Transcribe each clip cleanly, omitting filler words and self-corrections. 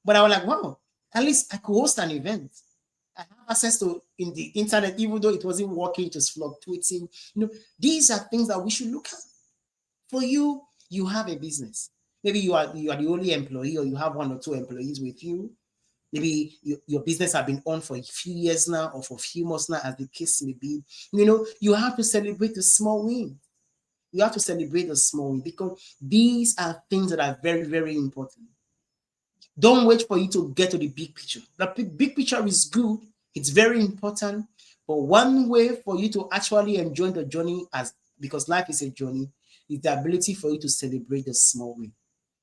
But I was like, wow, at least I could host an event. I have access to in the internet, even though it wasn't working, it was fluctuating. These are things that we should look at. For you, you have a business. Maybe you are the only employee, or you have one or two employees with you. Maybe your business have been on for a few years now, or for a few months now, as the case may be. You have to celebrate the small win. You have to celebrate the small win, because these are things that are very, very important. Don't wait for you to get to the big picture. The big picture is good. It's very important. But one way for you to actually enjoy the journey, because life is a journey, is the ability for you to celebrate the small win.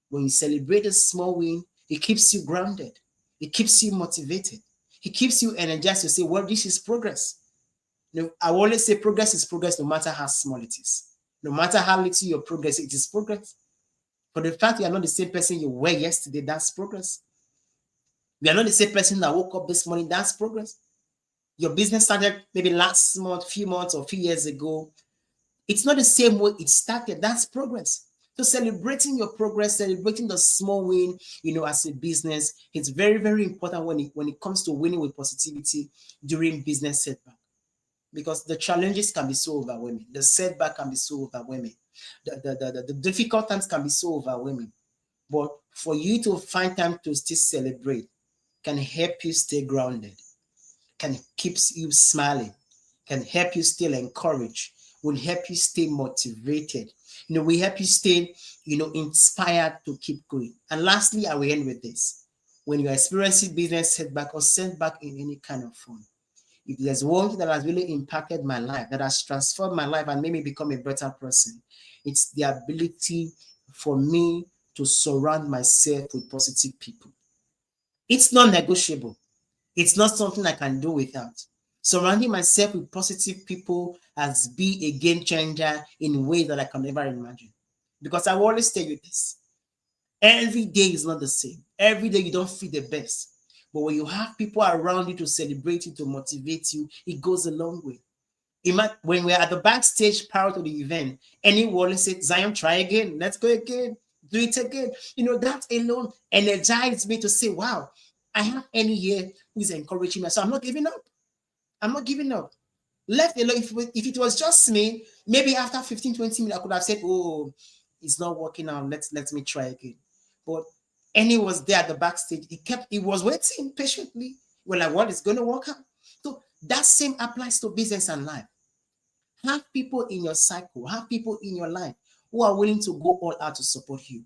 When you celebrate the small win, it keeps you grounded. It keeps you motivated. It keeps you energized to say, well, this is progress. I always say progress is progress, no matter how small it is. No matter how little your progress, it is progress. For the fact you are not the same person you were yesterday, that's progress. You are not the same person that woke up this morning, that's progress. Your business started maybe last month, few months, or few years ago. It's not the same way it started, that's progress. So celebrating your progress, celebrating the small win, as a business, it's very, very important when it comes to winning with positivity during business setback. Because the challenges can be so overwhelming. The setback can be so overwhelming. The difficult times can be so overwhelming. But for you to find time to still celebrate can help you stay grounded, can keep you smiling, can help you still encouraged, will help you stay motivated. We help you stay, inspired to keep going. And lastly, I will end with this. When you're experiencing business setback or setback in any kind of form, if there's one thing that has really impacted my life, that has transformed my life and made me become a better person, it's the ability for me to surround myself with positive people. It's not negotiable. It's not something I can do without. Surrounding myself with positive people has been a game changer in ways that I can never imagine. Because I will always tell you this. Every day is not the same. Every day you don't feel the best. But when you have people around you to celebrate you, to motivate you, it goes a long way. When we're at the backstage prior to the event, anyone said, Zion, try again. Let's go again. Do it again. That alone energized me to say, wow, I have Annie here who's encouraging me. So I'm not giving up. I'm not giving up. Left alone, if it was just me, maybe after 15, 20 minutes, I could have said, oh, it's not working out. Let me try again. But Annie was there at the backstage. He was waiting patiently. We're like, what is going to work out? So that same applies to business and life. Have people in your cycle, have people in your life who are willing to go all out to support you,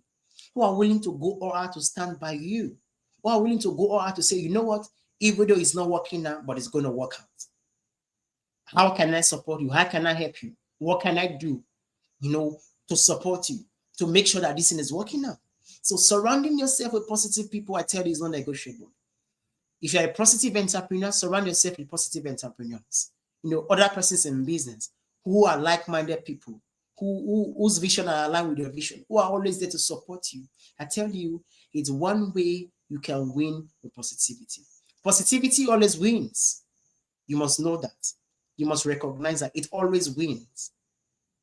who are willing to go all out to stand by you, who are willing to go all out to say, you know what, even though it's not working now, but it's going to work out. How can I support you? How can I help you? What can I do, to support you, to make sure that this thing is working out? So surrounding yourself with positive people, I tell you, is not negotiable. If you're a positive entrepreneur, surround yourself with positive entrepreneurs. Other persons in business who are like-minded people, whose vision are aligned with your vision, who are always there to support you. I tell you, it's one way you can win with positivity. Positivity always wins. You must know that. You must recognize that it always wins.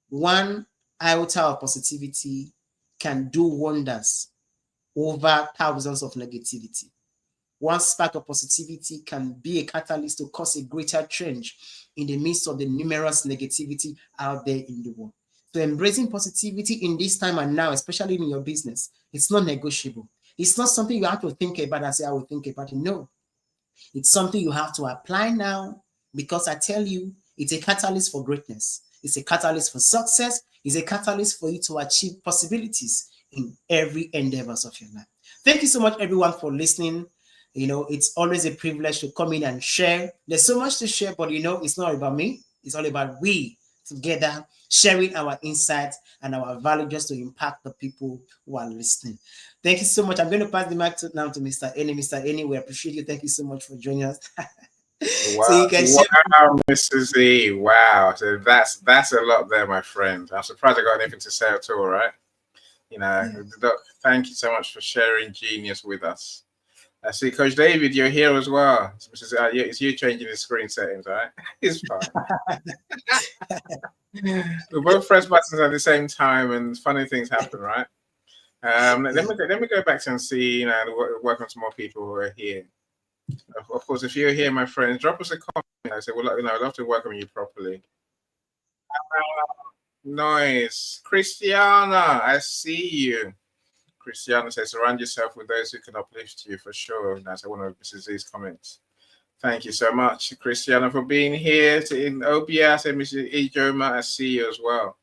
One iota of positivity can do wonders over thousands of negativity. One spark of positivity can be a catalyst to cause a greater change in the midst of the numerous negativity out there in the world. So embracing positivity in this time and now, especially in your business, it's not negotiable. It's not something you have to think about and say, I will think about it. No. It's something you have to apply now, because I tell you, it's a catalyst for greatness. It's a catalyst for success. It's a catalyst for you to achieve possibilities in every endeavors of your life. Thank you so much, everyone, for listening. It's always a privilege to come in and share. There's so much to share, but it's not about me. It's all about we together sharing our insights and our value just to impact the people who are listening. Thank you so much. I'm going to pass the mic now to Mr. Eni. Mr. Eni, we appreciate you. Thank you so much for joining us. Wow, So you can share. wow, Mrs. E. Wow. So that's a lot there, my friend. I'm surprised I got anything to say at all, right? Thank you so much for sharing genius with us. I see, Coach David, you're here as well. It's you changing the screen settings, right? It's fine. We both press buttons at the same time, and funny things happen, right? Let me go back to and see, you know, welcome to more people who are here. Of course, if you're here, my friends, drop us a comment. I say, well, you know, I'd love to welcome you properly. Nice. Christiana, I see you. Christiana says, surround yourself with those who can uplift you for sure. That's one of Mrs. Z's comments. Thank you so much, Christiana, for being here. In OBS and Mrs. Ijoma, I see you as well.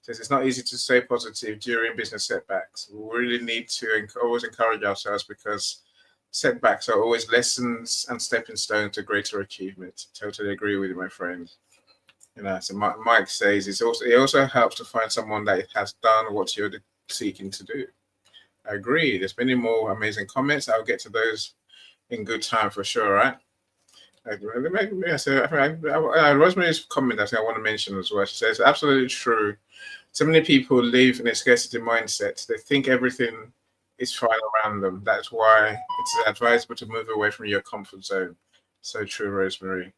Says it's not easy to stay positive during business setbacks. We really need to always encourage ourselves because setbacks are always lessons and stepping stones to greater achievement. Totally agree with you, my friend. You know, so Mike says it also helps to find someone that has done what you're seeking to do. I agree. There's many more amazing comments. I'll get to those in good time for sure, right? Rosemary's comment I think I want to mention as well. She says, absolutely true. So many people live in a scarcity mindset. They think everything is fine around them. That's why it's advisable to move away from your comfort zone. So true, Rosemary.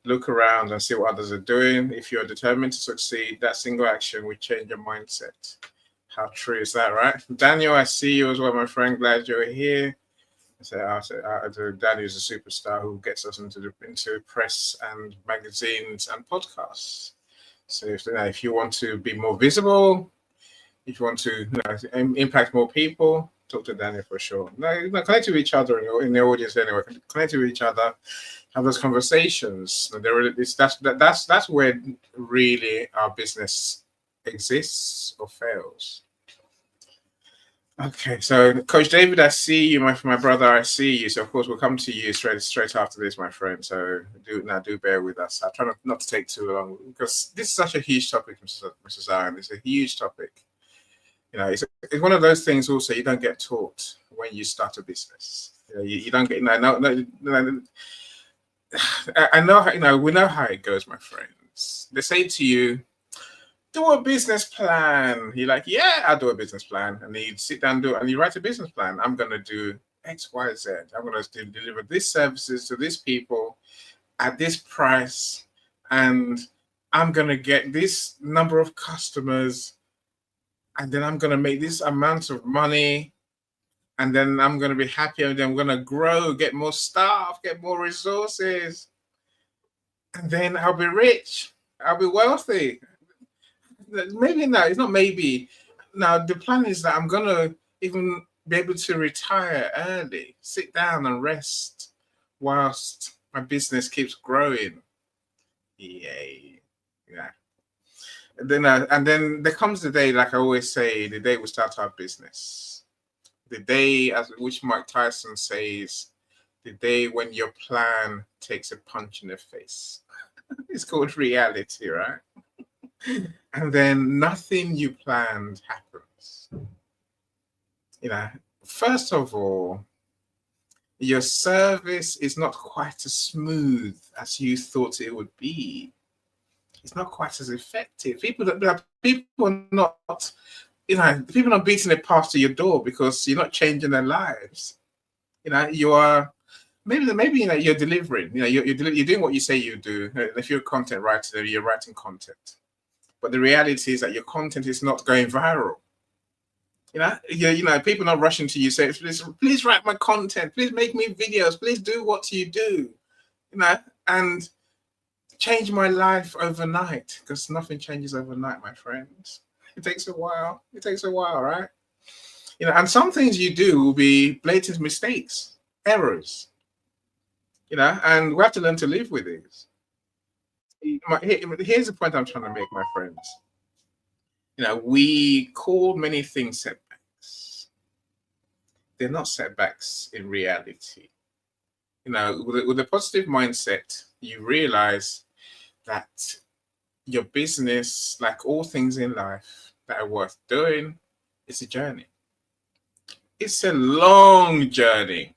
Look around and see what others are doing. If you're determined to succeed, that single action will change your mindset. How true is that, right? Daniel, I see you as well, my friend. Glad you're here. Daniel is a superstar who gets us into press and magazines and podcasts. So if you want to be more visible, if you want to impact more people, talk to Daniel for sure. Connect with each other in the audience anyway. Connect with each other, have those conversations. That's where really our business exists or fails. Okay, so Coach David, I see you, my brother. I see you. So of course we'll come to you straight after this, my friend. So do bear with us. I try not to take too long because this is such a huge topic, Mrs. Iron. It's a huge topic. You know, it's one of those things. Also, you don't get taught when you start a business. You don't get. I know how, we know how it goes, my friends. They say to you, do a business plan. You're like, yeah, I'll do a business plan. And then you sit down and you write a business plan. I'm going to do X, Y, Z. I'm going to deliver these services to these people at this price. And I'm going to get this number of customers. And then I'm going to make this amount of money. And then I'm going to be happy. And then I'm going to grow, get more staff, get more resources. And then I'll be rich. I'll be wealthy. Maybe no, it's not maybe. Now, the plan is that I'm going to even be able to retire early, sit down and rest whilst my business keeps growing. Yay. Yeah. And then there comes the day, like I always say, the day we start our business. The day, which Mike Tyson says, the day when your plan takes a punch in the face. It's called reality, right? And then nothing you planned happens. First of all, your service is not quite as smooth as you thought it would be. It's not quite as effective. People are not, people are beating a path to your door because you're not changing their lives. You are maybe you're delivering. You're doing what you say you do. If you're a content writer, you're writing content. But the reality is that your content is not going viral. People are not rushing to you saying, please write my content, please make me videos, please do what you do, and change my life overnight, because nothing changes overnight, my friends. It takes a while. It takes a while, right? And some things you do will be blatant mistakes, errors, and we have to learn to live with these. Here's the point I'm trying to make, my friends. We call many things setbacks. They're not setbacks in reality. With a positive mindset, you realize that your business, like all things in life that are worth doing, is a journey. It's a long journey.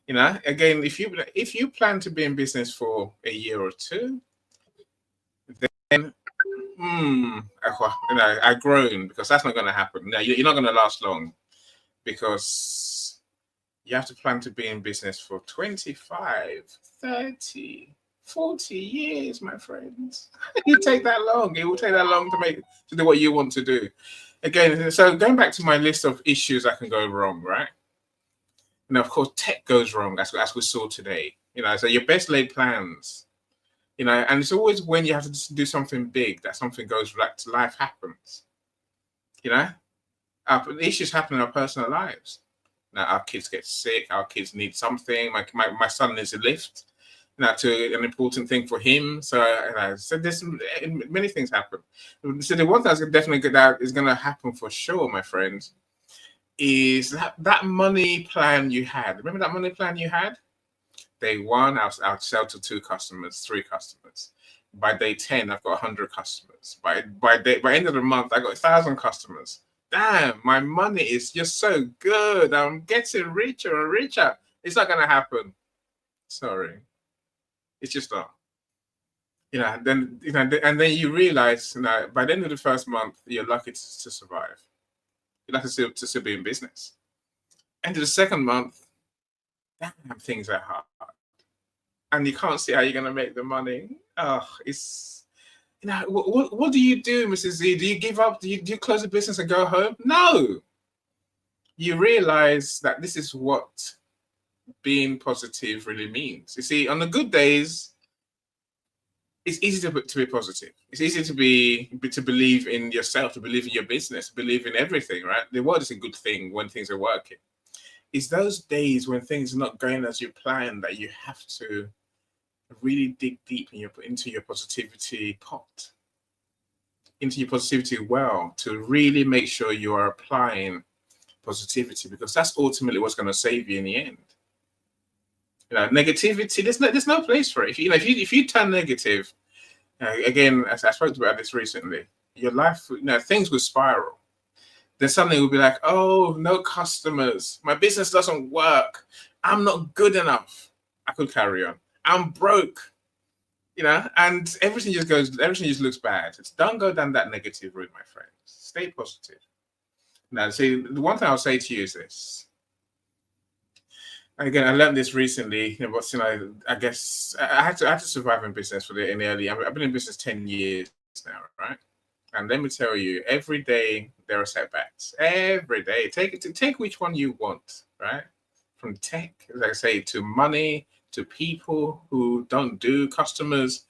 Again, if you plan to be in business for a year or two, then I groan, because that's not going to happen. No, you're not going to last long, because you have to plan to be in business for 25, 30, 40 years, my friends. It take that long. It will take that long to do what you want to do. Again, so going back to my list of issues that can go wrong, right? And of course, tech goes wrong, as we saw today. So your best laid plans, and it's always when you have to do something big that something goes like life happens. Issues happen in our personal lives. Now, our kids get sick, our kids need something. My son needs a lift. To an important thing for him. So there's many things happen. So the one that's definitely that is going to happen for sure, my friends, is that money plan you had. Remember that money plan you had? Day one, I'll sell to 2 customers, 3 customers. By day 10, I've got 100 customers. By end of the month, I got 1,000 customers. Damn, my money is just so good. I'm getting richer and richer. It's not going to happen. Sorry. It's just not. Then and then you realize, by the end of the first month, you're lucky to survive. You're lucky to still be in business. End of the second month, damn, things are hard, and you can't see how you're gonna make the money. Oh, it's what do you do, Mrs. Z? Do you give up? Do you close the business and go home? No. You realize that this is what being positive really means. You see, on the good days, it's easy to be positive. It's easy to believe in yourself, to believe in your business, believe in everything, right? The world is a good thing when things are working. It's those days when things are not going as you plan that you have to really dig deep into your positivity pot, into your positivity well, to really make sure you are applying positivity, because that's ultimately what's going to save you in the end. Negativity, there's no place for it. If you turn negative, again, as I spoke about this recently, your life, things will spiral. Then suddenly it will be like, oh, no customers, my business doesn't work, I'm not good enough. I could carry on. I'm broke, and everything just looks bad. Don't go down that negative route, my friends. Stay positive. Now, see, the one thing I'll say to you is this. Again, I learned this recently, but I guess I had to survive in business in the early. I've been in business 10 years now, right? And let me tell you, every day there are setbacks. Every day, take which one you want, right? From tech, as I say, to money, to people who don't do, customers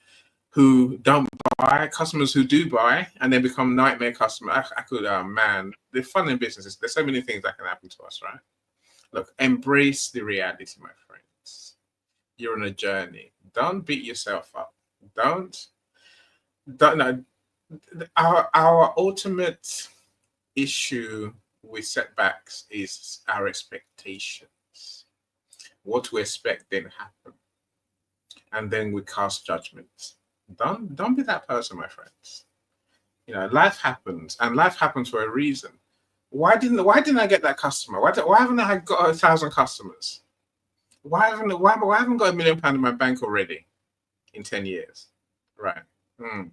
who don't buy, customers who do buy, and then become nightmare customers. I could, man, the fun in business. There's so many things that can happen to us, right? Look, embrace the reality, my friends. You're on a journey. Don't beat yourself up. Don't. No. Our ultimate issue with setbacks is our expectations. What we expect then happen, and then we cast judgment. Don't be that person, my friends. Life happens, and life happens for a reason. Why didn't I get that customer? Why haven't I got 1,000 customers? Why haven't I got £1 million in my bank already in 10 years? Right. I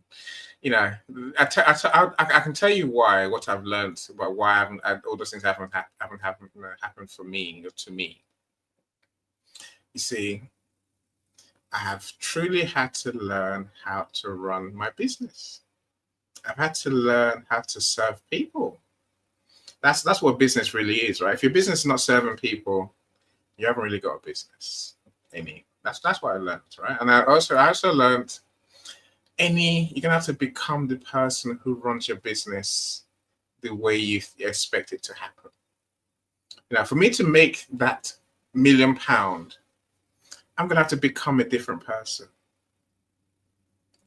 can tell you what I've learned about why all those things haven't happened for me or to me. You see, I have truly had to learn how to run my business. I've had to learn how to serve people. That's what business really is, right? If your business is not serving people, you haven't really got a business. That's what I learned, right? And I also learned you're gonna have to become the person who runs your business the way you expect it to happen. For me to make that £1 million, I'm gonna have to become a different person.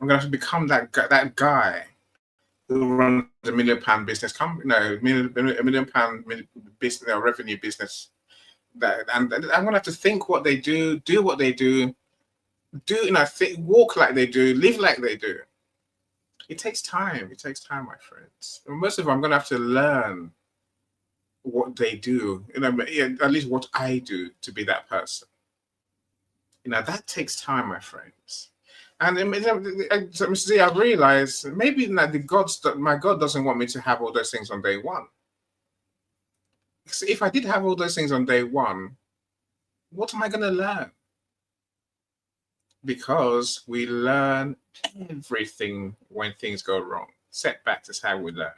I'm gonna have to become that guy who runs a £1 million business company, £1 million business revenue business. And I'm gonna have to think what they do what they do, walk like they do, live like they do. It takes time. It takes time, my friends. And most of all, I'm gonna have to learn what they do, at least what I do to be that person. That takes time, my friends. And Mr. Z, I've realized maybe my God doesn't want me to have all those things on day one. So if I did have all those things on day one, what am I going to learn? because we learn everything when things go wrong. Setbacks is how we learn.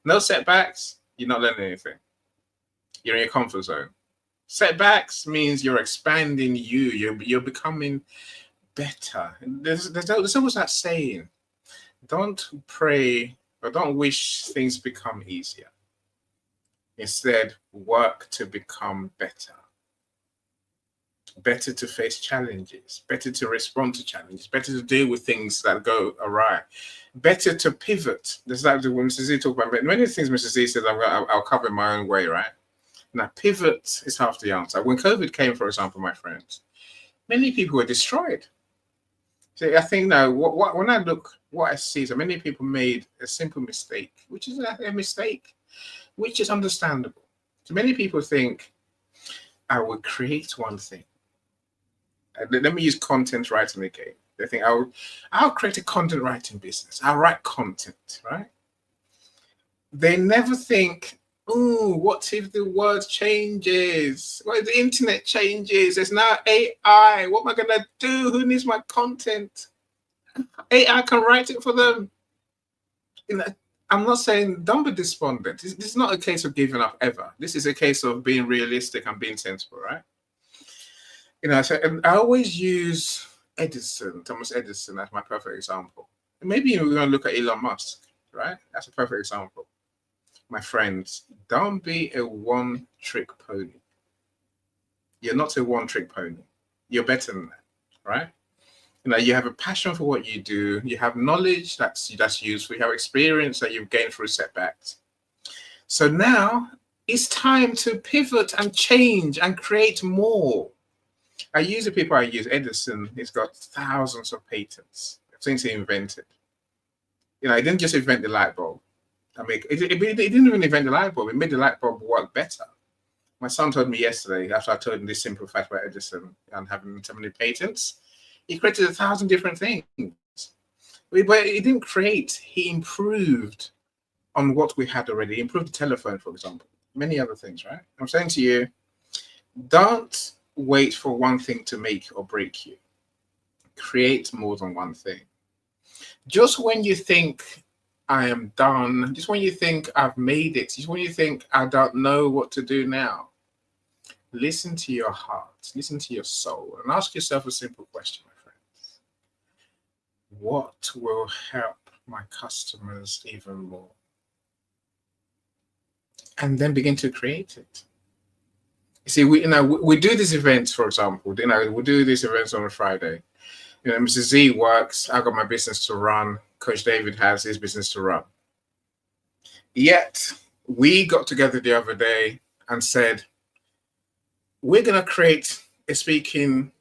No setbacks, you're not learning anything. You're in your comfort zone. Setbacks means you're expanding you. You're becoming better. There's always that saying, don't pray or don't wish things become easier. Instead, work to become better. Better to face challenges, better to respond to challenges, better to deal with things that go awry, better to pivot. There's like when Mrs. Z talked about many things Mrs. Z says I'll cover my own way, right? Now, pivot is half the answer. When COVID came, for example, my friends, many people were destroyed. So I think now, when I look, what I see is that many people made a simple mistake, which is a mistake, which is understandable. So many people think, I will create one thing. Let me use content writing again. They think I'll create a content writing business. I'll write content, right? They never think, oh, what if the world changes? What if the internet changes? There's now AI. What am I gonna do? Who needs my content? AI can write it for them. I'm not saying don't be despondent. This is not a case of giving up ever. This is a case of being realistic and being sensible, right? So I always use Thomas Edison, as my perfect example. And maybe we're going to look at Elon Musk, right? That's a perfect example. My friends, don't be a one-trick pony. You're not a one-trick pony. You're better than that, right? You have a passion for what you do. You have knowledge that's useful. You have experience that you've gained through setbacks. So now it's time to pivot and change and create more. I use the people I use. Edison, he's got thousands of patents, things he invented. He didn't just invent the light bulb. He didn't even invent the light bulb. He made the light bulb work better. My son told me yesterday, after I told him this simple fact about Edison and having so many patents, he created 1,000 different things. But he didn't create, he improved on what we had already. He improved the telephone, for example. Many other things, right? I'm saying to you, don't wait for one thing to make or break you. Create more than one thing. Just when you think I am done, just when you think I've made it, just when you think I don't know what to do now, listen to your heart, listen to your soul, and ask yourself a simple question, my friends. What will help my customers even more? And then begin to create it. You see, we do these events, for example. We do these events on a Friday. Mrs. Z works. I got my business to run. Coach David has his business to run. Yet we got together the other day and said, we're going to create a speaking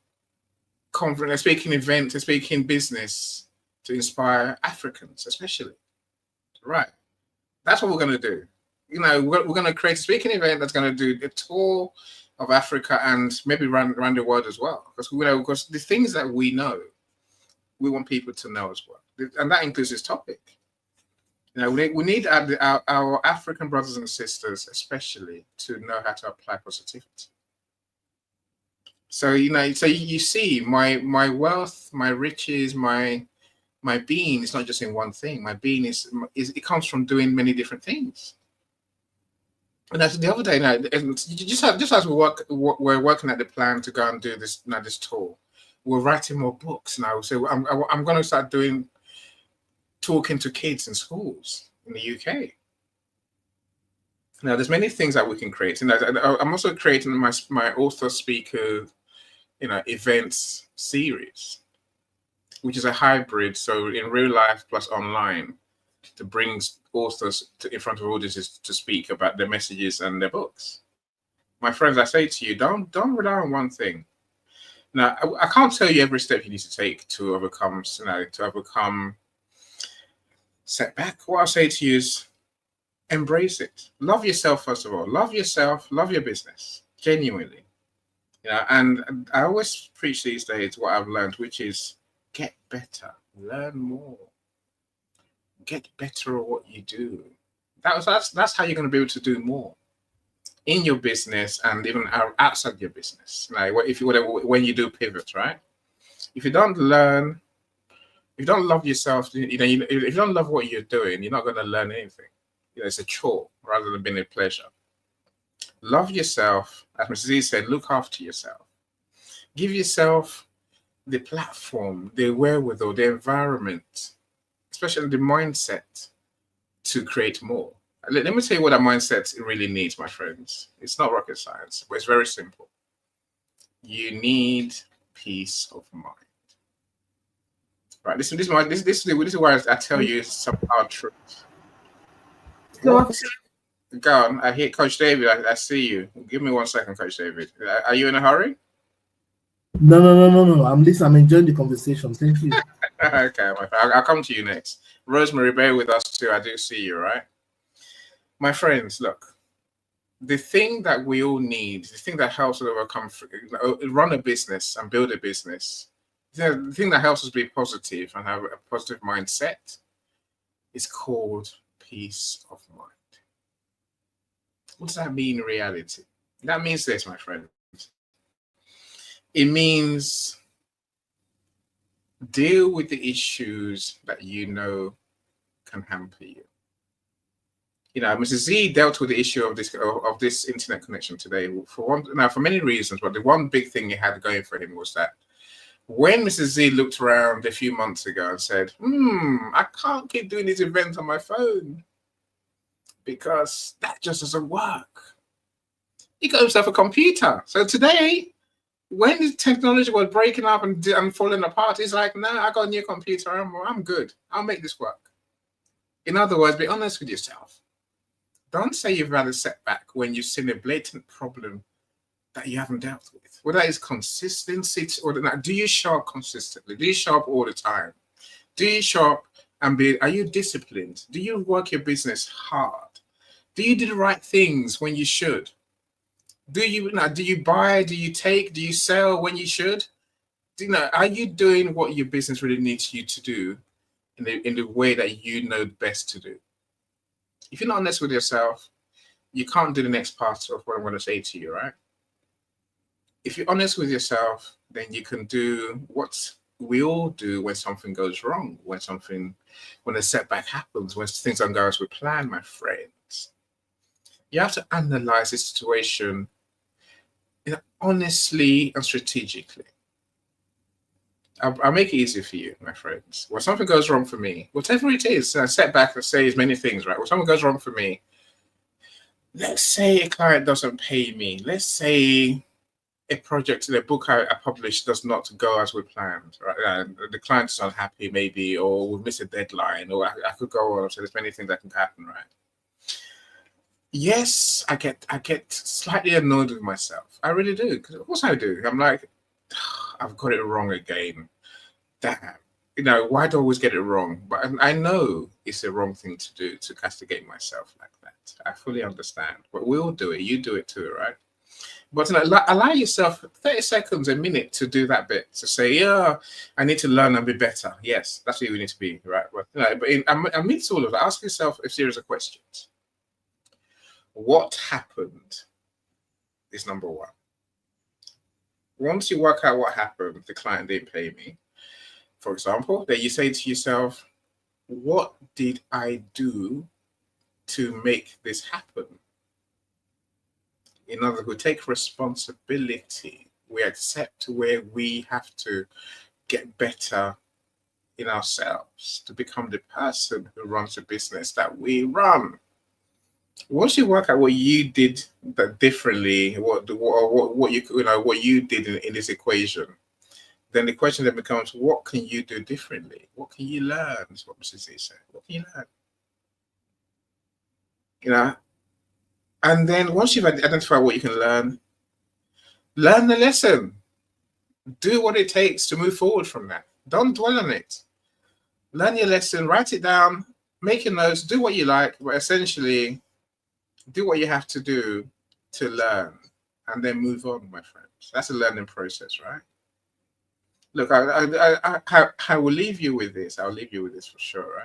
conference, a speaking event, a speaking business to inspire Africans, especially. Right. That's what we're going to do. We're going to create a speaking event that's going to do a tour of Africa and maybe around the world as well. Because the things that we know, we want people to know as well. And that includes this topic. We need our African brothers and sisters, especially, to know how to apply positivity. So, so you see, my wealth, my riches, my being is not just in one thing. My being is it comes from doing many different things. And that's the other day now, just as we're working at the plan to go and do this tour, we're writing more books now. So I'm going to start talking to kids in schools in the UK. Now, there's many things that we can create. I'm also creating my author speaker, events series, which is a hybrid. So in real life plus online, to bring authors in front of audiences to speak about their messages and their books. My friends, I say to you, don't rely on one thing. Now, I can't tell you every step you need to take to overcome setback. What I say to you is embrace it. Love yourself, first of all. Love yourself, love your business, genuinely. And I always preach these days what I've learned, which is get better, learn more. Get better at what you do. That's how you're going to be able to do more in your business and even outside your business. When you do pivot, right? If you don't learn, if you don't love yourself, if you don't love what you're doing, you're not going to learn anything. It's a chore rather than being a pleasure. Love yourself, as Mrs. Z said. Look after yourself. Give yourself the platform, the wherewithal, the environment, especially the mindset to create more. Let me tell you what that mindset really needs, my friends. It's not rocket science, but it's very simple. You need peace of mind. Right. This is why I tell you some hard truths. What? Go on. I hear Coach David. I see you. Give me 1 second, Coach David. Are you in a hurry? No. I'm listening. I'm enjoying the conversation. Thank you. Okay, my friend. I'll come to you next. Rosemary, bear with us too. I do see you, right? My friends, look. The thing that we all need, the thing that helps us overcome, run a business and build a business, the thing that helps us be positive and have a positive mindset is called peace of mind. What does that mean in reality? That means this, my friends. It means deal with the issues that you know can hamper you. Mrs. Z dealt with the issue of this internet connection today for many reasons, but the one big thing he had going for him was that when Mrs. Z looked around a few months ago and said, I can't keep doing these events on my phone because that just doesn't work. He got himself a computer. So today, when the technology was breaking up and falling apart, he's like, no, I got a new computer. I'm good. I'll make this work. In other words, be honest with yourself. Don't say you've had a setback when you've seen a blatant problem that you haven't dealt with. Whether it's consistency or do you show up consistently? Do you show up all the time? Do you show up are you disciplined? Do you work your business hard? Do you do the right things when you should? Do you buy? Do you take? Do you sell when you should? Are you doing what your business really needs you to do in the way that you know best to do? If you're not honest with yourself, you can't do the next part of what I'm going to say to you, right? If you're honest with yourself, then you can do what we all do when something goes wrong, when a setback happens, when things don't go as we plan, my friends. You have to analyze the situation honestly and strategically. I'll make it easy for you, my friends. When something goes wrong for me, whatever it is, a setback, let's say, is many things, right? When something goes wrong for me, let's say a client doesn't pay me. Let's say a project, the book I published does not go as we planned, right? The client is unhappy, maybe, or we miss a deadline, or I could go on. So there's many things that can happen, right? Yes, I get slightly annoyed with myself. I really do, because of course I do. I'm like, I've got it wrong again. Damn. Why do I always get it wrong? But I know it's the wrong thing to do, to castigate myself like that. I fully understand. But we all do it. You do it too, right? But allow yourself 30 seconds, a minute to do that bit, to say, yeah, I need to learn and be better. Yes, that's what we need to be, right? But amidst all of that, ask yourself a series of questions. What happened is number one. Once you work out what happened, the client didn't pay me, for example, then you say to yourself, what did I do to make this happen? In other words, we take responsibility. We accept where we have to get better in ourselves to become the person who runs the business that we run. Once you work out what you did that differently, what you did in this equation, then the question then becomes, what can you do differently? What can you learn? Is what Mrs. Z said. What can you learn? And then once you've identified what you can learn the lesson. Do what it takes to move forward from that. Don't dwell on it. Learn your lesson, write it down, make your notes, do what you like, but essentially do what you have to do to learn and then move on, my friends. That's a learning process, right? Look, I will leave you with this. I'll leave you with this for sure,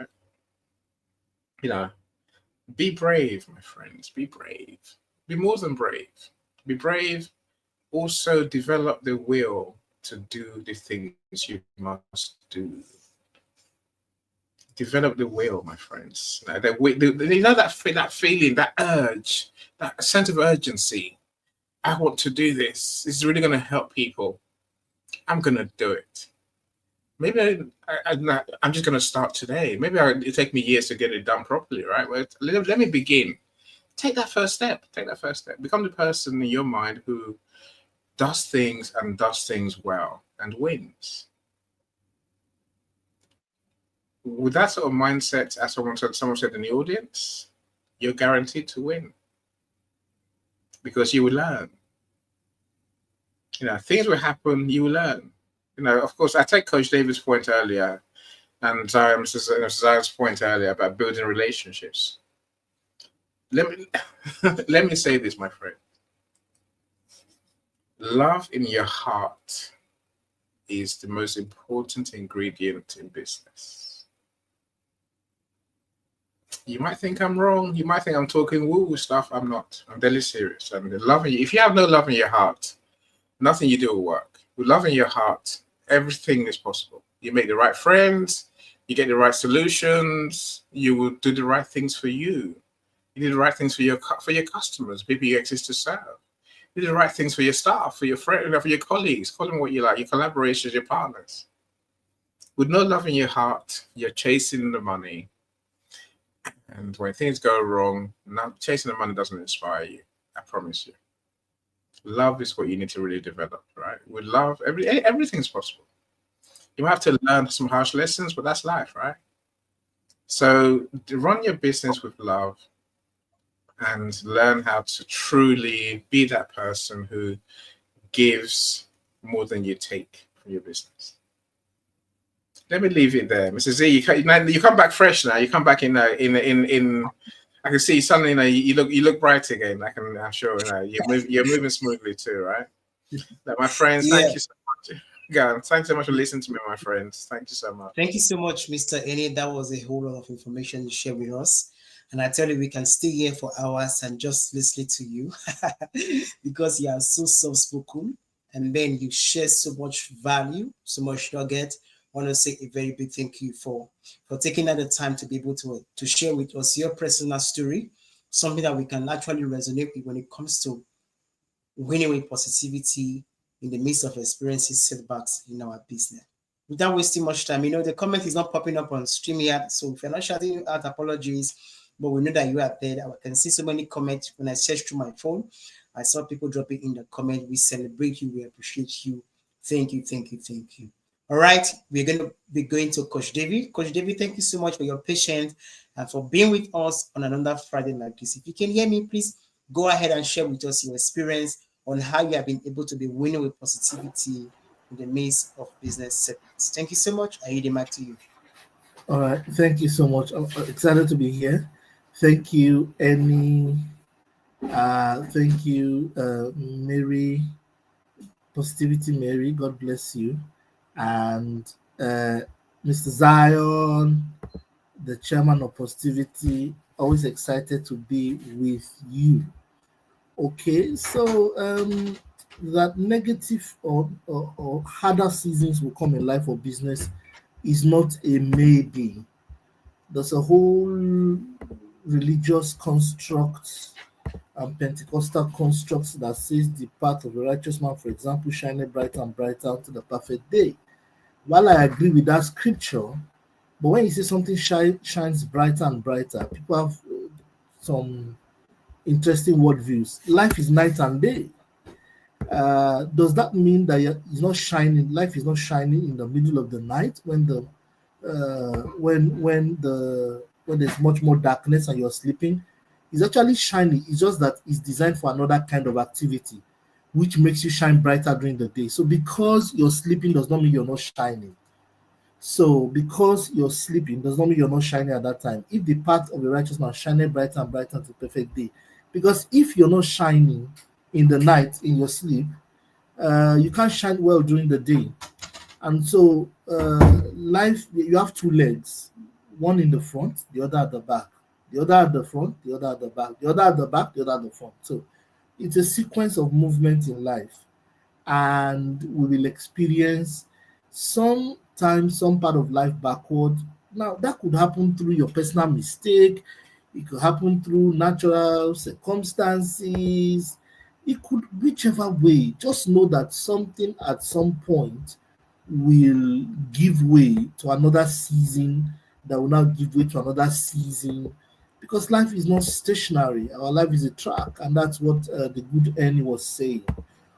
right? Be brave, my friends. Be brave. Be more than brave. Be brave. Also develop the will to do the things you must do. Develop the will, my friends. Now, you know that feeling, that urge, that sense of urgency. I want to do this. This is really going to help people. I'm going to do it. Maybe I'm just going to start today. Maybe it'll take me years to get it done properly, right? Well, let me begin. Take that first step. Take that first step. Become the person in your mind who does things and does things well and wins. With that sort of mindset, as someone said in the audience, you're guaranteed to win because you will learn. Things will happen. You will learn. Of course, I take Coach David's point earlier, and Zion's point earlier about building relationships. Let me say this, my friend. Love in your heart is the most important ingredient in business. You might think I'm wrong. You might think I'm talking woo-woo stuff. I'm not. I'm deadly serious. If you have no love in your heart, nothing you do will work. With love in your heart, everything is possible. You make the right friends. You get the right solutions. You will do the right things for you. You do the right things for your customers, people you exist to serve. You do the right things for your staff, for your friends, for your colleagues. Call them what you like. Your collaborators, your partners. With no love in your heart, you're chasing the money. And when things go wrong, chasing the money doesn't inspire you. I promise you. Love is what you need to really develop, right? With love, everything's possible. You might have to learn some harsh lessons, but that's life, right? So run your business with love and learn how to truly be that person who gives more than you take from your business. Let me leave it there, Mr. Z. You come back fresh now. You come back in. I can see suddenly. You look bright again. I'm sure. You're moving smoothly too, right? My friends, thank you so much. God, thanks so much for listening to me, my friends. Thank you so much. Thank you so much, Mr. Eni. That was a whole lot of information you shared with us. And I tell you, we can stay here for hours and just listen to you because you are so soft-spoken. And then you share so much value, so much nugget. I want to say a very big thank you for taking out the time to be able to share with us your personal story, something that we can actually resonate with when it comes to winning with positivity in the midst of experiencing setbacks in our business. Without wasting much time, the comment is not popping up on StreamYard, so if you're not shouting out, apologies, but we know that you are there. I can see so many comments when I search through my phone. I saw people dropping in the comment. We celebrate you. We appreciate you. Thank you, thank you, thank you. All right, we're going to be going to Coach David. Coach David, thank you so much for your patience and for being with us on another Friday like this. If you can hear me, please go ahead and share with us your experience on how you have been able to be winning with positivity in the midst of business setbacks. Thank you so much. I yield the mic to you. All right, thank you so much. I'm excited to be here. Thank you, Eni. Thank you, Mary. Positivity Mary, God bless you. And Mr. Zion, the chairman of Positivity, always excited to be with you. Okay, so that negative or harder seasons will come in life or business is not a maybe. There's a whole religious construct and Pentecostal constructs that says the path of the righteous man, for example, shining brighter and brighter unto the perfect day. While I agree with that scripture, but when you say something shines brighter and brighter, people have some interesting worldviews. Life is night and day. Does that mean that it's not shining? Life is not shining in the middle of the night when there's much more darkness and you're sleeping? It's actually shining. It's just that it's designed for another kind of activity, which makes you shine brighter during the day. So because you're sleeping does not mean you're not shining. So because you're sleeping does not mean you're not shining at that time. If the path of the righteous man shining brighter and brighter to the perfect day, because if you're not shining in the night in your sleep, you can't shine well during the day. And so life, you have two legs, one in the front, the other at the back. The other at the front, the other at the back, the other at the back, the other at the front. So it's a sequence of movement in life. and we will experience sometimes some part of life backward. Now, that could happen through your personal mistake, it could happen through natural circumstances, it could, whichever way. Just know that something at some point will give way to another season, that will now give way to another season, because life is not stationary. Our life is a track, and that's what the good Annie was saying.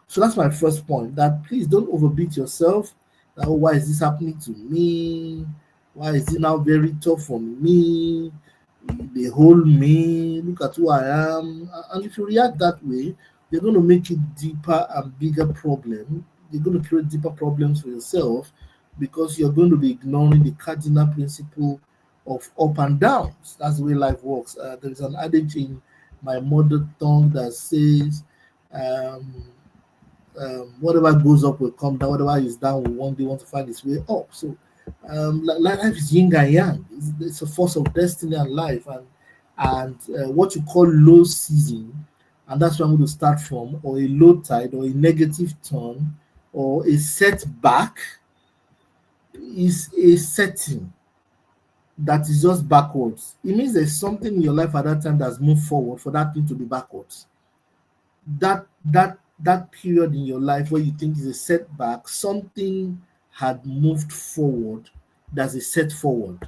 So that's my first point, that please don't overbeat yourself. That, oh, why is this happening to me? Why is it now very tough for me? They hold me, look at who I am. And if you react that way, they're going to make it deeper and bigger problem. You're going to create deeper problems for yourself, because you're going to be ignoring the cardinal principle of up and downs. That's the way life works. There's an adage in my mother tongue that says, um, whatever goes up will come down, whatever is down will one day want to find its way up. So life is yin and yang. It's a force of destiny and life, and what you call low season, and that's where I'm going to start from, or a low tide, or a negative turn, or a setback, is a setting that is just backwards. It means there's something in your life at that time that's moved forward for that thing to be backwards. That period in your life where you think is a setback, something had moved forward, that's a set forward.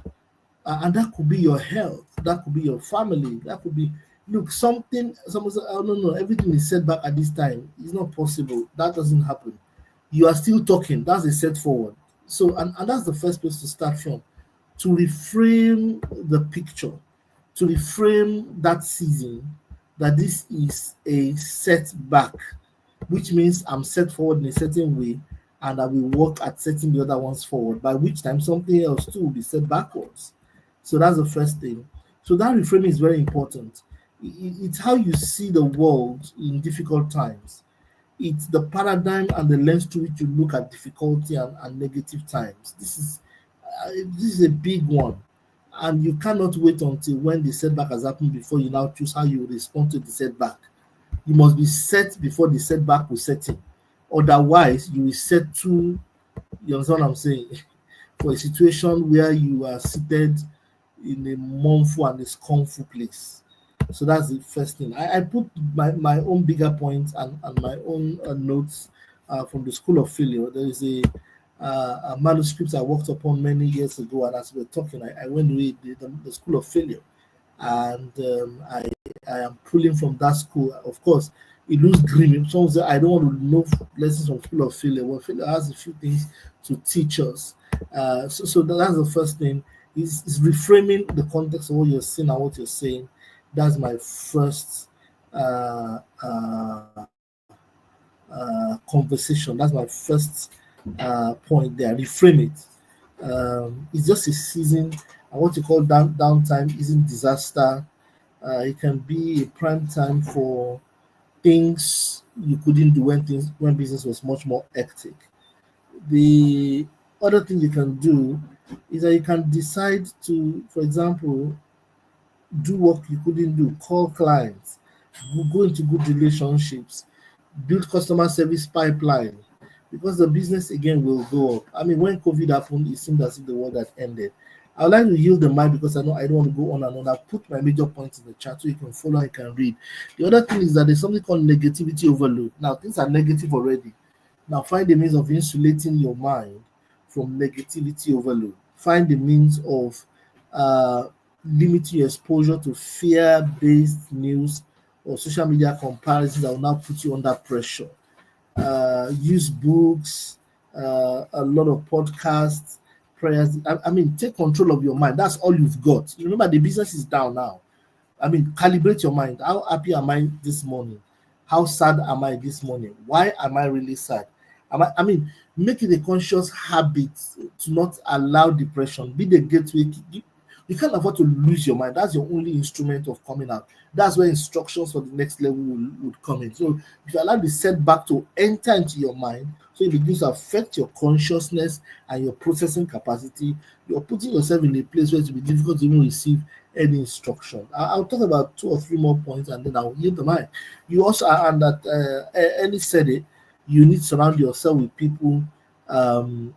And that could be your health, that could be your family, that could be, look, something, someone said, oh, no, everything is set back at this time. It's not possible. That doesn't happen. You are still talking. That's a set forward. So, and that's the first place to start from, to reframe the picture, to reframe that season, that this is a setback, which means I'm set forward in a certain way, and I will work at setting the other ones forward, by which time something else too will be set backwards. So that's the first thing. So that reframing is very important. It's how you see the world in difficult times. It's the paradigm and the lens through which you look at difficulty and negative times. This is a big one, and you cannot wait until when the setback has happened before you now choose how you respond to the setback. You must be set before the setback will set in. Otherwise, you will set to, you understand what I'm saying, for a situation where you are seated in a mournful and a scornful place. So that's the first thing. I put my own bigger points and my own notes from the School of Failure. There is a manuscript I worked upon many years ago, and as we were talking, I went to read the School of Failure, and I am pulling from that school. Of course, it looks grim. Someone say, I don't want to know lessons from School of Failure. Well, failure has a few things to teach us. So that's the first thing. Is reframing the context of what you're saying and what you're saying. That's my first conversation. That's my first point there. Reframe it. It's just a season. And what you call downtime isn't disaster. It can be a prime time for things you couldn't do when business was much more hectic. The other thing you can do is that you can decide to, for example, do work you couldn't do, call clients, go into good relationships, build customer service pipeline, because the business again will go up. I mean, when COVID happened, it seemed as if the world had ended. I would like to yield the mic because I know I don't want to go on and on. I put my major points in the chat so you can follow and can read. The other thing is that there's something called negativity overload. Now, things are negative already. Now, find a means of insulating your mind from negativity overload. Find the means of limiting your exposure to fear-based news or social media comparisons that will now put you under pressure. Use books, a lot of podcasts, prayers. I mean, take control of your mind. That's all you've got. Remember, the business is down now. I mean, calibrate your mind. How happy am I this morning? How sad am I this morning? Why am I really sad? I mean, make it a conscious habit to not allow depression. Be the gateway. You can't afford to lose your mind. That's your only instrument of coming out. That's where instructions for the next level would come in. So if you allow the setback to enter into your mind, so it begins to affect your consciousness and your processing capacity, you're putting yourself in a place where it will be difficult to even receive any instruction. I'll talk about 2 or 3 more points and then I'll yield the mic. You also, and that Ellie said it, You need to surround yourself with people and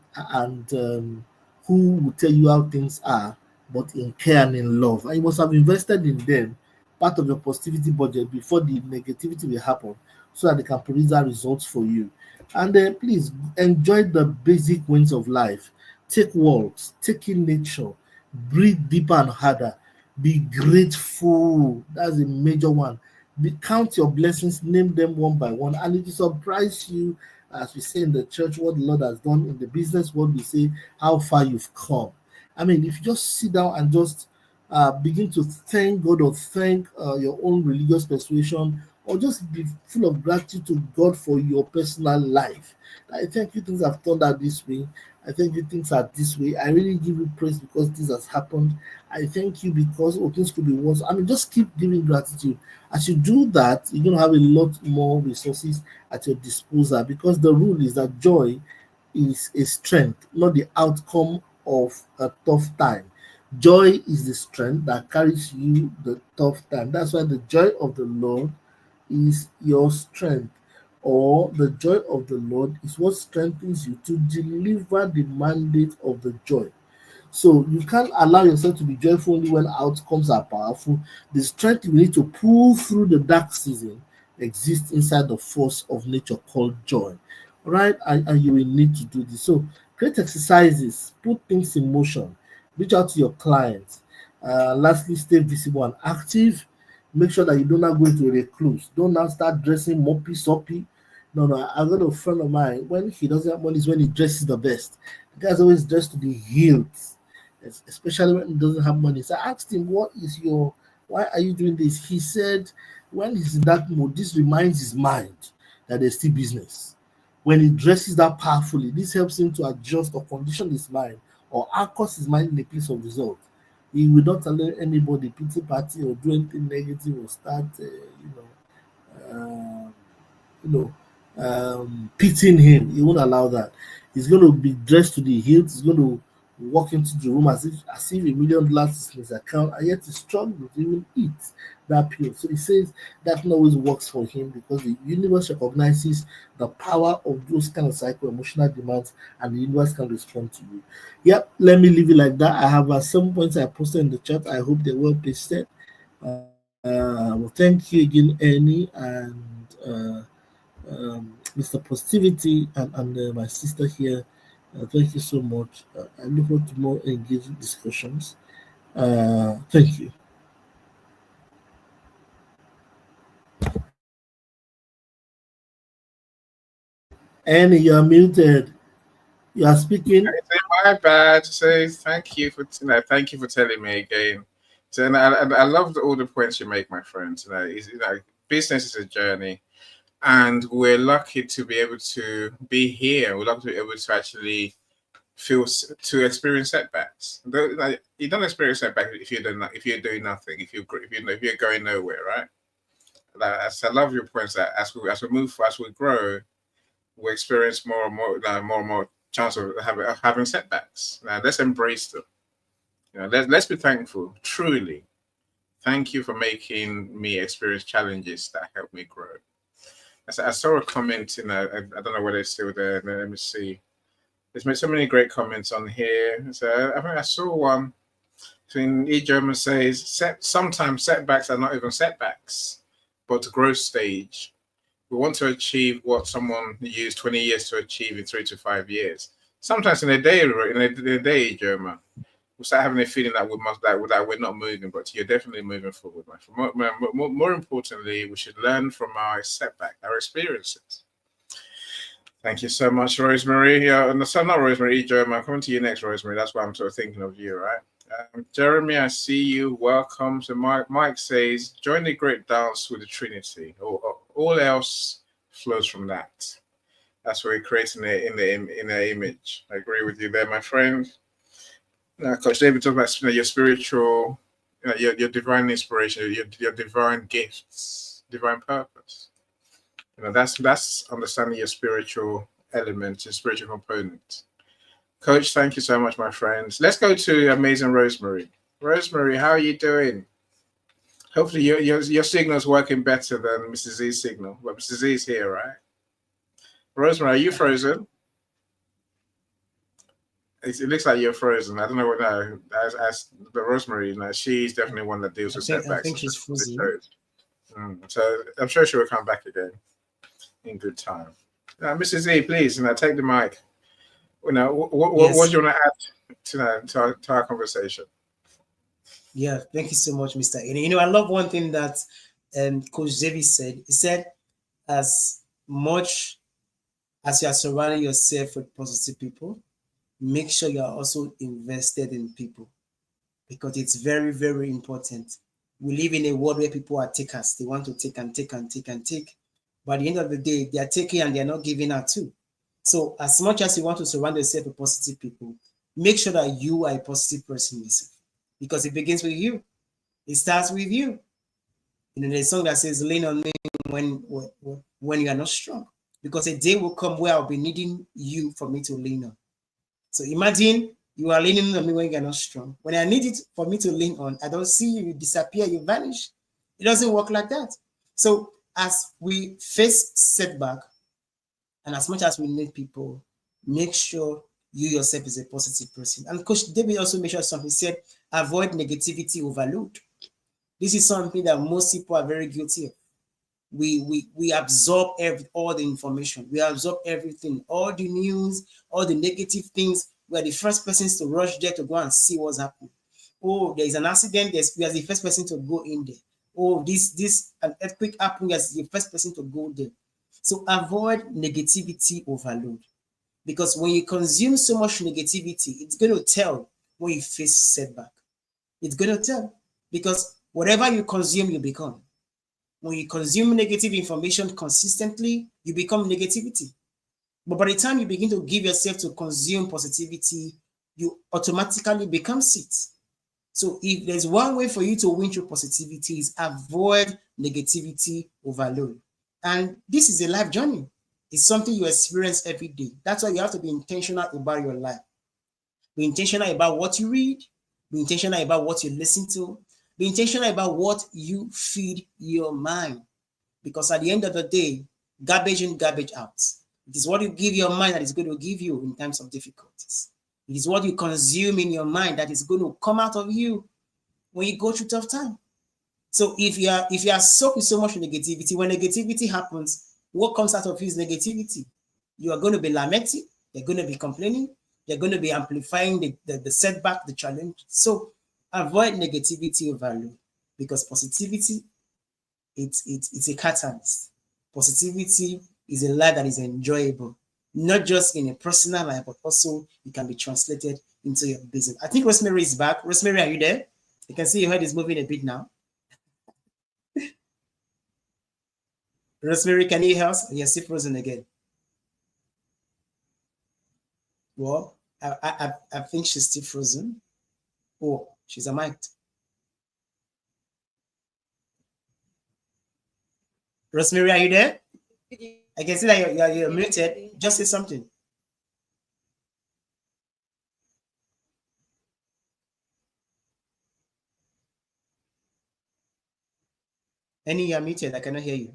who will tell you how things are, but in care and in love. And you must have invested in them part of your positivity budget before the negativity will happen, so that they can produce that results for you. And then please enjoy the basic wins of life. Take walks, take in nature, breathe deeper and harder. Be grateful. That's a major one. Count your blessings, name them one by one, and it will surprise you, as we say in the church, what the Lord has done. In the business world, we say how far you've come. I mean, if you just sit down and just begin to thank God, or thank your own religious persuasion, or just be full of gratitude to God for your personal life. I thank you, things have turned out this way. I thank you, things are this way. I really give you praise because this has happened. I thank you because things could be worse. I mean, just keep giving gratitude. As you do that, you're going to have a lot more resources at your disposal, because the rule is that joy is a strength, not the outcome of a tough time. Joy is the strength that carries you the tough time. That's why the joy of the Lord is your strength, or the joy of the Lord is what strengthens you to deliver the mandate of the joy. So you can't allow yourself to be joyful only when outcomes are powerful. The strength you need to pull through the dark season exists inside the force of nature called joy. All right, and you will need to do this. So create exercises, put things in motion, reach out to your clients. Lastly, stay visible and active. Make sure that you do not go into a recluse. Don't now start dressing moppy soppy. No, no. I've got a friend of mine. When he doesn't have money, is when he dresses the best. The guy's always dressed to the hilt, especially when he doesn't have money. So I asked him, "What is your? Why are you doing this?" He said, "When he's in that mood, this reminds his mind that there's still business. When he dresses that powerfully, this helps him to adjust or condition his mind, or anchors his mind in a place of result. He will not allow anybody pity party or do anything negative or start, uh, you know, pitying him. He won't allow that. He's going to be dressed to the hilt. He's going to walk into the room as if $1 million is in his account, and yet he's struggling to even eat that pill." So he says that always works for him, because the universe recognizes the power of those kind of psycho emotional demands, and the universe can respond to you. Yep, let me leave it like that. I have 7 points I posted in the chat. I hope they're well pasted. Well, thank you again, Annie, and Mr. Positivity, and my sister here. Thank you so much. I look forward to more engaging discussions. Thank you. Annie, you are muted. You are speaking. My bad. So thank you for telling me again. So I love all the points you make, my friend. Business is a journey, and we're lucky to be able to be here. We're lucky to be able to actually to experience setbacks. You don't experience setbacks if you're doing nothing. If you're going nowhere, right? I love your points that as we move, as we grow, we experience more and more chance of having setbacks. Now let's embrace them. Let's be thankful. Truly, thank you for making me experience challenges that help me grow. I saw a comment. I don't know whether it's still there. Let me see. There's made so many great comments on here. So I think I saw one. Between E. German says, sometimes setbacks are not even setbacks, but growth stage. We want to achieve what someone used 20 years to achieve in 3 to 5 years. Sometimes in a day, German, we start having a feeling that that we're not moving, but you're definitely moving forward. More importantly, we should learn from our setback, our experiences. Thank you so much, Rosemary. Yeah, and so not Rosemary, Jeremy. I'm coming to you next, Rosemary. That's why I'm sort of thinking of you, right? Jeremy, I see you. Welcome. So Mike says, join the great dance with the Trinity. All else flows from that. That's what we're creating in the image. I agree with you there, my friend. Coach David talked about your spiritual, your divine inspiration, your divine gifts, divine purpose. That's understanding your spiritual element, your spiritual component. Coach, thank you so much, my friends. Let's go to amazing Rosemary. Rosemary, how are you doing? Hopefully your signal's working better than Mrs. Z's signal. But Mrs. Z's here, right? Rosemary, are you frozen? It looks like you're frozen. I don't know what now. But Rosemary, she's definitely one that deals with I setbacks. think she's frozen. So I'm sure she will come back again in good time. Mrs. E, please, take the mic. What do you want to add to our conversation? Yeah, thank you so much, Mr. I love one thing that Coach Davis said. He said, as much as you are surrounding yourself with positive people, make sure you are also invested in people, because it's very, very important. We live in a world where people are takers. They want to take and take and take and take. But at the end of the day, they are taking and they are not giving out too. So as much as you want to surround yourself with positive people, make sure that you are a positive person yourself, because it begins with you. It starts with you. There's a song that says, lean on me when you are not strong, because a day will come where I'll be needing you for me to lean on. So imagine you are leaning on me when you're not strong. When I need it for me to lean on, I don't see you, you disappear, you vanish. It doesn't work like that. So as we face setback, and as much as we need people, make sure you yourself is a positive person. And Coach David also mentioned something. He said, avoid negativity overload. This is something that most people are very guilty of. We absorb all the information. We absorb everything, all the news, all the negative things. We are the first persons to rush there to go and see what's happening. Oh, there is an accident. We are the first person to go in there. Oh, this an earthquake happening. As the first person to go there. So avoid negativity overload, because when you consume so much negativity, it's going to tell when you face setback. It's going to tell, because whatever you consume, you become. When you consume negative information consistently, you become negativity. But by the time you begin to give yourself to consume positivity, you automatically become it. So if there's one way for you to win through positivity, is avoid negativity overload. And this is a life journey. It's something you experience every day. That's why you have to be intentional about your life. Be intentional about what you read. Be intentional about what you listen to. Be intentional about what you feed your mind. Because at the end of the day, garbage in, garbage out. It is what you give your mind that is going to give you in times of difficulties. It is what you consume in your mind that is going to come out of you when you go through tough time. So if you are soaked with so much negativity, when negativity happens, what comes out of you is negativity. You are going to be lamenting. You're going to be complaining. You're going to be amplifying the setback, the challenge. So avoid negativity overload, because positivity, it's a catalyst. Positivity is a life that is enjoyable, not just in a personal life, but also it can be translated into your business. I think Rosemary is back. Rosemary, are you there? You can see your head is moving a bit now. Rosemary, can you hear us? You're still frozen again. Well, I think she's still frozen. Oh, she's mic'd. Rosemary, are you there? I can see that you're muted. Just say something. Annie, you're muted. I cannot hear you.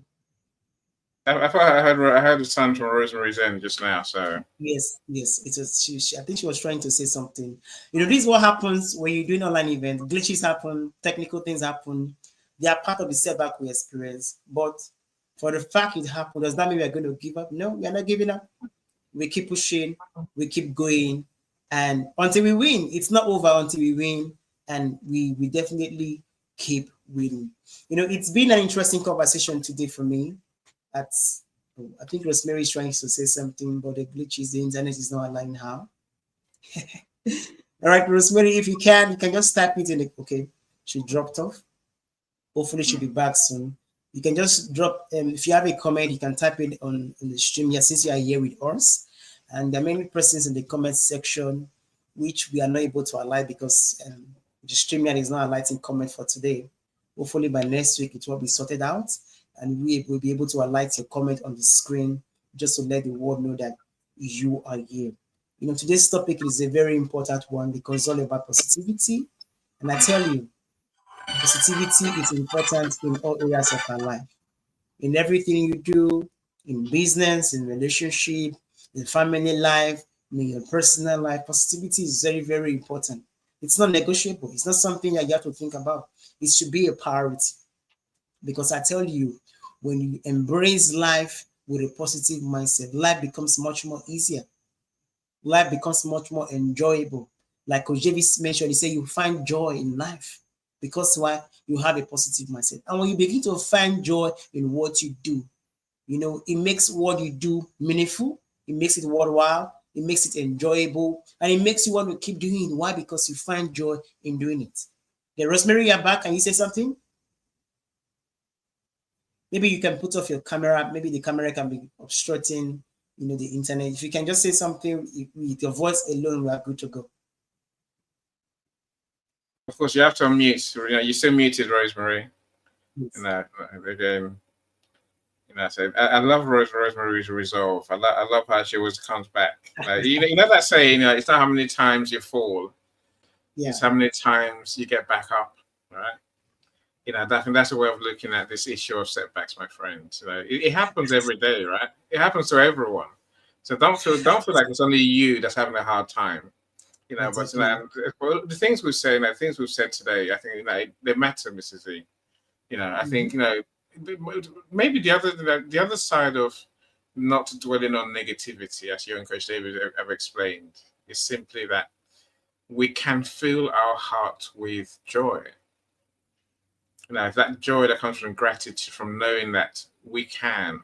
I thought I heard the sound from Rosemary's end just now. So yes, it was. I think she was trying to say something. This is what happens when you're doing online events. Glitches happen, technical things happen. They are part of the setback we experience. But for the fact it happened, does that mean we are going to give up? No, we are not giving up. We keep pushing, we keep going, and until we win. It's not over until we win, and we definitely keep winning. It's been an interesting conversation today for me. I think Rosemary is trying to say something, but the glitch is the internet is not allowing her. All right, Rosemary, if you can just type it in the, okay, she dropped off. Hopefully she'll be back soon. You can just drop, if you have a comment, you can type it on the stream here since you are here with us. And there are many persons in the comment section which we are not able to highlight because the stream here is not highlighting comment for today. Hopefully by next week it will be sorted out, and we will be able to highlight your comment on the screen just to let the world know that you are here. Today's topic is a very important one because it's all about positivity. And I tell you, positivity is important in all areas of our life. In everything you do, in business, in relationship, in family life, in your personal life. Positivity is very, very important. It's not negotiable. It's not something that you have to think about. It should be a priority. Because I tell you, when you embrace life with a positive mindset, life becomes much more easier. Life becomes much more enjoyable. Like Coach Davis mentioned, he said you find joy in life because why? You have a positive mindset. And when you begin to find joy in what you do, it makes what you do meaningful. It makes it worthwhile. It makes it enjoyable. And it makes you want to keep doing it. Why? Because you find joy in doing it. Okay, Rosemary, you're back. Can you say something? Maybe you can put off your camera. Maybe the camera can be obstructing, the internet. If you can just say something with your voice alone, we are good to go. Of course, you have to unmute. You're still muted, Rosemary. Yes. Again, so I love Rosemary's resolve. I love how she always comes back. You know that saying, it's not how many times you fall, it's how many times you get back up, right? I think that's a way of looking at this issue of setbacks, my friends. It happens every day, right? It happens to everyone. So don't feel like it's only you that's having a hard time. Exactly. But the things we've said, things we've said today, I think they matter, Mrs. E. I think maybe the other side of not dwelling on negativity, as you and Coach David have explained, is simply that we can fill our heart with joy. That joy that comes from gratitude, from knowing that we can,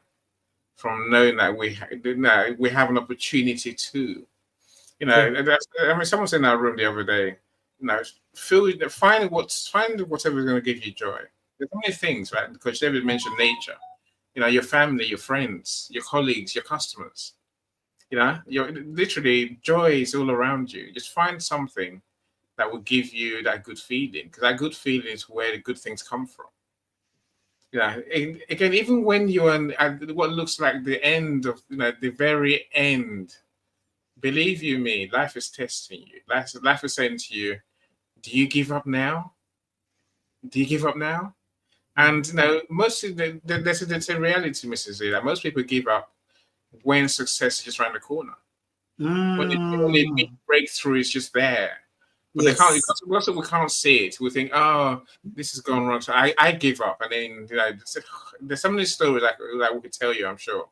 from knowing that we have an opportunity to. Someone said in our room the other day, find whatever is going to give you joy. There's so many things, right? Because David mentioned nature, your family, your friends, your colleagues, your customers. You're literally joy is all around you. Just find something that will give you that good feeling, because that good feeling is where the good things come from. Again, even when you're at what looks like the end of, the very end, believe you me, life is testing you. Life is saying to you, do you give up now? Do you give up now? And mostly there's a reality, Mrs. Z, that most people give up when success is just around the corner. When the big breakthrough is just there. But they can't, because we can't see it. We think, oh, this has gone wrong, so I give up. And then there's so many stories that we could tell you, I'm sure,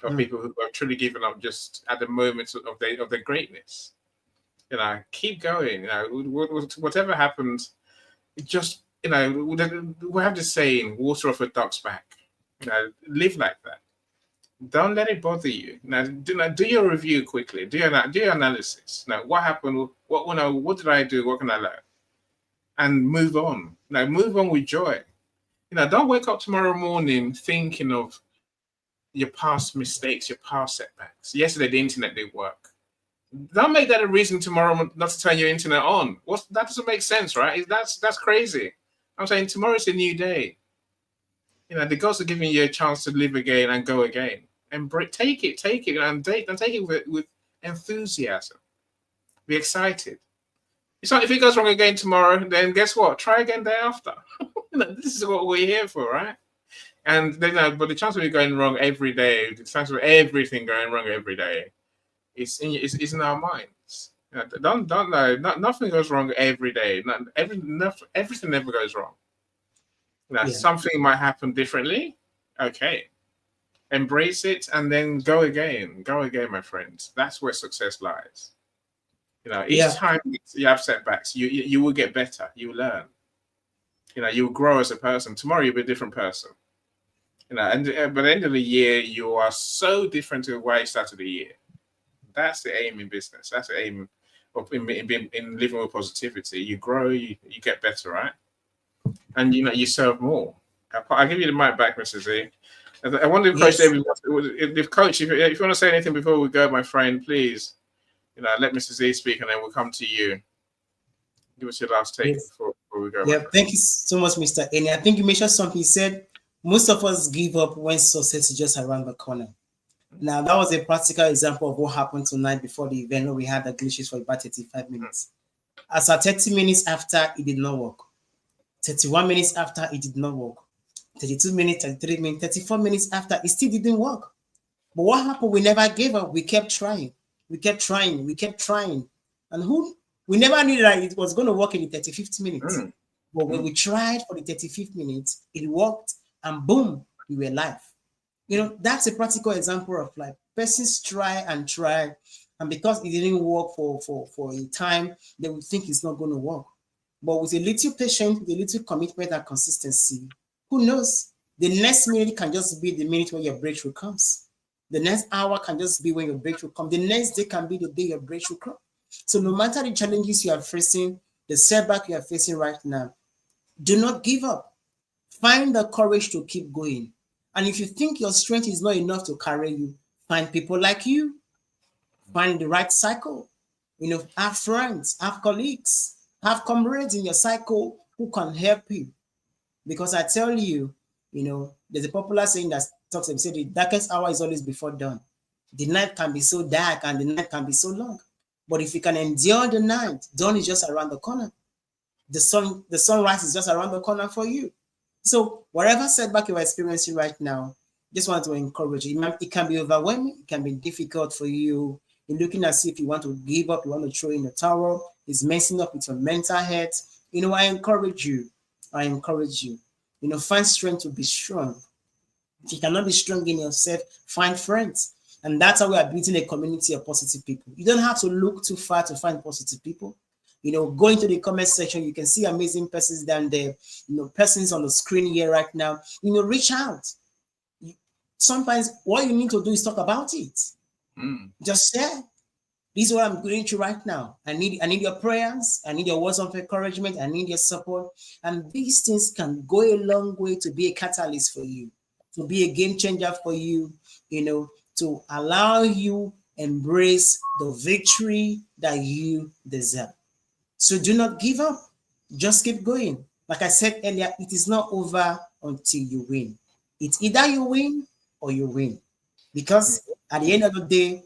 of people who have truly given up just at the moment of their greatness. Keep going. Whatever happens, just we have the saying, water off a duck's back. Live like that. Don't let it bother you. Do your review quickly. Do your analysis. What happened? What did I do? What can I learn? And move on. Move on with joy. Don't wake up tomorrow morning thinking of your past mistakes, your past setbacks. Yesterday, the internet didn't work. Don't make that a reason tomorrow not to turn your internet on. That doesn't make sense, right? That's crazy. I'm saying tomorrow's a new day. The gods are giving you a chance to live again and go again. And take it, and take it with enthusiasm. Be excited. It's not if it goes wrong again tomorrow, then guess what? Try again day after. This is what we're here for, right? And then, but the chance of it going wrong every day, the chance of everything going wrong every day, is in our minds. Nothing goes wrong every day. Everything never goes wrong. Something might happen differently. Okay. Embrace it and then go again. Go again, my friends. That's where success lies. Each time you have setbacks, you will get better. You will learn. You will grow as a person. Tomorrow you'll be a different person. And by the end of the year, you are so different to where you started the year. That's the aim in business. That's the aim of in living with positivity. You grow, you get better, right? And you serve more. I'll give you the mic back, Mr. Z. I wonder if Coach David, if you want to say anything before we go, my friend, please, let Mr. Z speak, and then we'll come to you. Give us your last take before we go. Yeah, thank you so much, Mr. Eni. I think you mentioned something. You said most of us give up when success is just around the corner. Now, that was a practical example of what happened tonight before the event, where we had the glitches for about 35 minutes. As at 30 minutes after, it did not work. 31 minutes after, it did not work. 32 minutes, 33 minutes, 34 minutes after, it still didn't work. But what happened? We never gave up. We kept trying. We kept trying. We kept trying. And we never knew that it was going to work in the 35th minute. But when we tried for the 35th minute, it worked, and boom, we were live. That's a practical example of life. Persons try and try, and because it didn't work for a time, they would think it's not going to work. But with a little patience, with a little commitment and consistency, who knows? The next minute can just be the minute when your breakthrough comes. The next hour can just be when your breakthrough comes. The next day can be the day your breakthrough comes. So no matter the challenges you are facing, the setback you are facing right now, do not give up. Find the courage to keep going. And if you think your strength is not enough to carry you, find people like you. Find the right cycle. Have friends, have colleagues, have comrades in your cycle who can help you. Because I tell you, there's a popular saying that talks about, the darkest hour is always before dawn. The night can be so dark and the night can be so long. But if you can endure the night, dawn is just around the corner. The sunrise is just around the corner for you. So whatever setback you're experiencing right now, just want to encourage you. It can be overwhelming. It can be difficult for you. You're looking as if you want to give up, you want to throw in the towel. It's messing up with your mental health. I encourage you. Find strength to be strong. If you cannot be strong in yourself, find friends. And that's how we are building a community of positive people. You don't have to look too far to find positive people. Go into the comment section, you can see amazing persons down there, persons on the screen here right now. Reach out. Sometimes what you need to do is talk about it. Just share. This is what I'm going through right now. I need your prayers. I need your words of encouragement. I need your support. And these things can go a long way to be a catalyst for you, to be a game changer for you, to allow you embrace the victory that you deserve. So do not give up. Just keep going. Like I said earlier, it is not over until you win. It's either you win or you win. Because at the end of the day,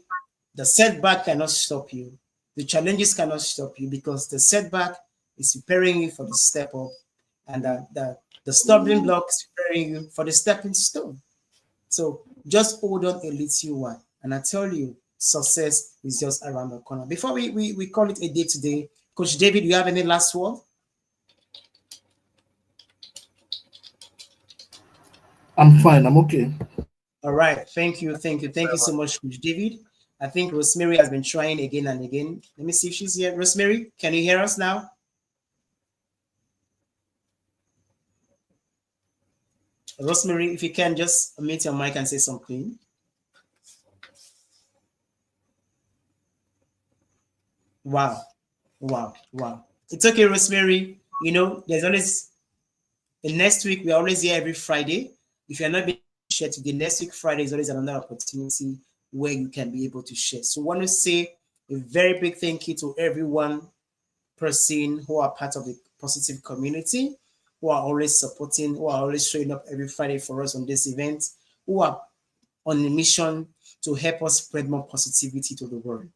the setback cannot stop you. The challenges cannot stop you, because the setback is preparing you for the step up, and the stumbling block is preparing you for the stepping stone. So just hold on a little while. And I tell you, success is just around the corner. Before we call it a day today, Coach David, you have any last word? I'm fine. I'm okay. All right. Thank you so much, Coach David. I think Rosemary has been trying again and again. Let me see if she's here. Rosemary, can you hear us now? Rosemary, if you can, just unmute your mic and say something. Wow. It's okay, Rosemary. There's always next week. We're always here every Friday. If you're not being shared today, next week Friday is always another opportunity where you can be able to share. So I want to say a very big thank you to everyone person who are part of the positive community, who are always supporting, who are always showing up every Friday for us on this event, who are on a mission to help us spread more positivity to the world.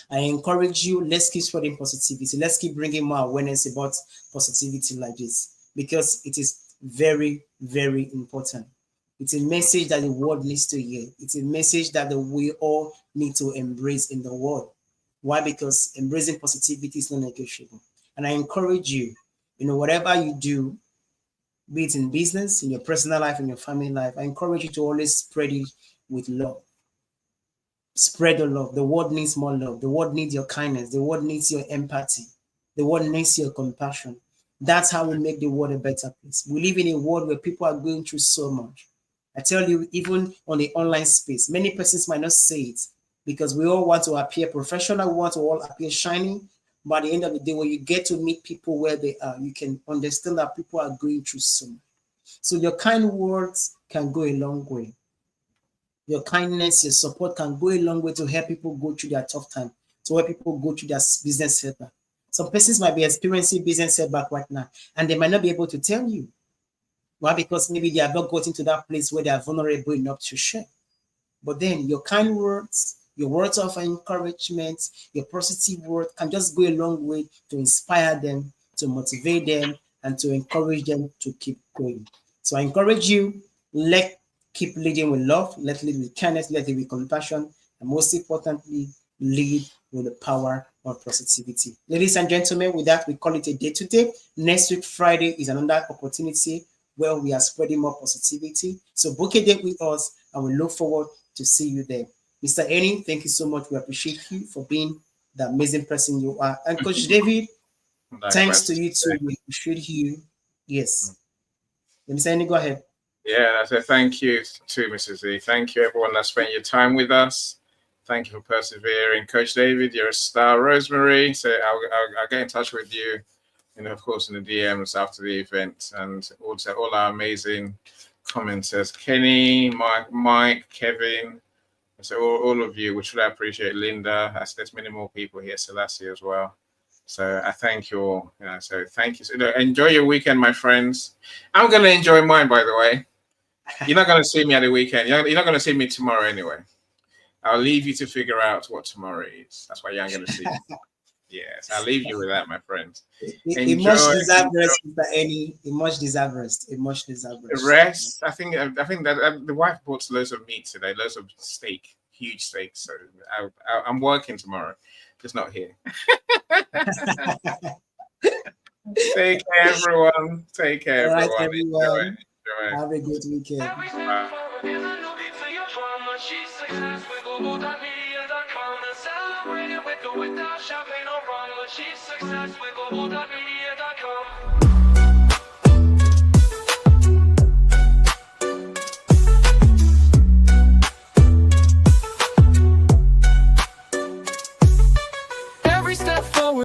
I encourage you, let's keep spreading positivity. Let's keep bringing more awareness about positivity like this, because it is very, very important. It's a message that the world needs to hear. It's a message that we all need to embrace in the world. Why? Because embracing positivity is non-negotiable. And I encourage you, whatever you do, be it in business, in your personal life, in your family life, I encourage you to always spread it with love. Spread the love. The world needs more love. The world needs your kindness. The world needs your empathy. The world needs your compassion. That's how we make the world a better place. We live in a world where people are going through so much. I tell you, even on the online space, many persons might not say it because we all want to appear professional. We want to all appear shining. But at the end of the day, when you get to meet people where they are, you can understand that people are going through so much. So your kind words can go a long way. Your kindness, your support can go a long way to help people go through their tough time, to help people go through their business setback. Some persons might be experiencing business setback right now, and they might not be able to tell you. Why? Because maybe they have not gotten to that place where they are vulnerable enough to share. But then your kind words, your words of encouragement, your positive word can just go a long way to inspire them, to motivate them, and to encourage them to keep going. So I encourage you, let Keep leading with love. Let lead with kindness. Let lead with compassion. And most importantly, lead with the power of positivity. Ladies and gentlemen, with that, we call it a day today. Next week, Friday, is another opportunity where we are spreading more positivity. So book a date with us, and we look forward to see you there. Mr. Eni, thank you so much. We appreciate you for being the amazing person you are. And Coach David, thanks to you too. We appreciate you. Yes. Mr. Eni, go ahead. Yeah, so thank you to Mrs. Z. Thank you, everyone that spent your time with us. Thank you for persevering. Coach David, you're a star. Rosemary, so I'll get in touch with you, of course, in the DMs after the event. And also all our amazing commenters, Kenny, Mike, Kevin. So all of you, which I appreciate. Linda, there's many more people here, Selassie as well. So I thank you all. So thank you. So, enjoy your weekend, my friends. I'm going to enjoy mine, by the way. You're not going to see me at the weekend. You're not going to see me tomorrow anyway. I'll leave you to figure out what tomorrow is. That's why you aren't going to see me. Yes, I'll leave you with that, my friends. A much deserved rest, Mr. Eni. A much deserved rest. A much deserved rest. Rest. I think that the wife bought loads of meat today, loads of steak, huge steak. So I'm working tomorrow, just not here. Take care, everyone. Take care, all right, everyone. everyone. Enjoy. Have a good weekend. Champagne or rum, but she's success with global.media.com.